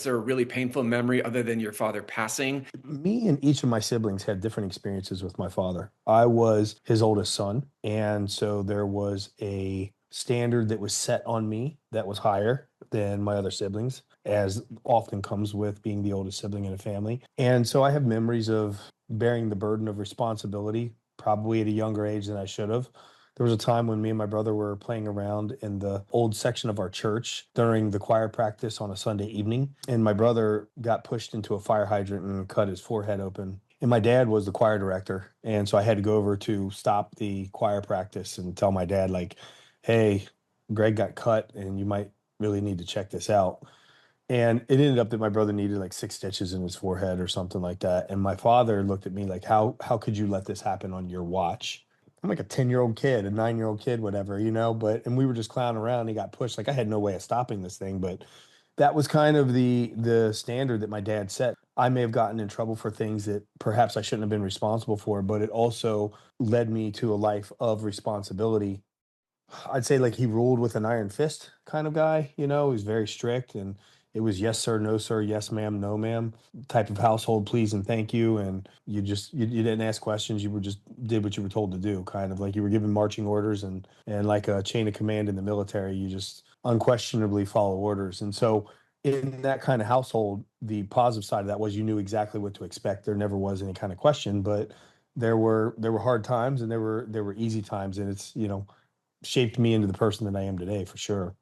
there a really painful memory other than your father passing? Me and each of my siblings had different experiences with my father. I was his oldest son, and so there was a standard that was set on me that was higher than my other siblings, as often comes with being the oldest sibling in a family. And so I have memories of bearing the burden of responsibility, probably at a younger age than I should have. There was a time when me and my brother were playing around in the old section of our church during the choir practice on a Sunday evening, and my brother got pushed into a fire hydrant and cut his forehead open. And my dad was the choir director, and so I had to go over to stop the choir practice and tell my dad, like, "Hey, Greg got cut, and you might really need to check this out." And it ended up that my brother needed like 6 stitches in his forehead or something like that, and my father looked at me like, "How could you let this happen on your watch?" I'm like a 10-year-old kid, a 9-year-old kid, whatever, but and we were just clowning around, he got pushed, like, I had no way of stopping this thing, but that was kind of the standard that my dad set. I may have gotten in trouble for things that perhaps I shouldn't have been responsible for, but it also led me to a life of responsibility. I'd say like he ruled with an iron fist kind of guy, he was very strict, and it was yes sir, no sir, yes ma'am, no ma'am type of household, please and thank you. And you didn't ask questions, you were just did what you were told to do, kind of like you were given marching orders, and like a chain of command in the military, you just unquestionably follow orders. And so in that kind of household, the positive side of that was you knew exactly what to expect. There never was any kind of question, but there were hard times and there were easy times, and it's shaped me into the person that I am today for sure.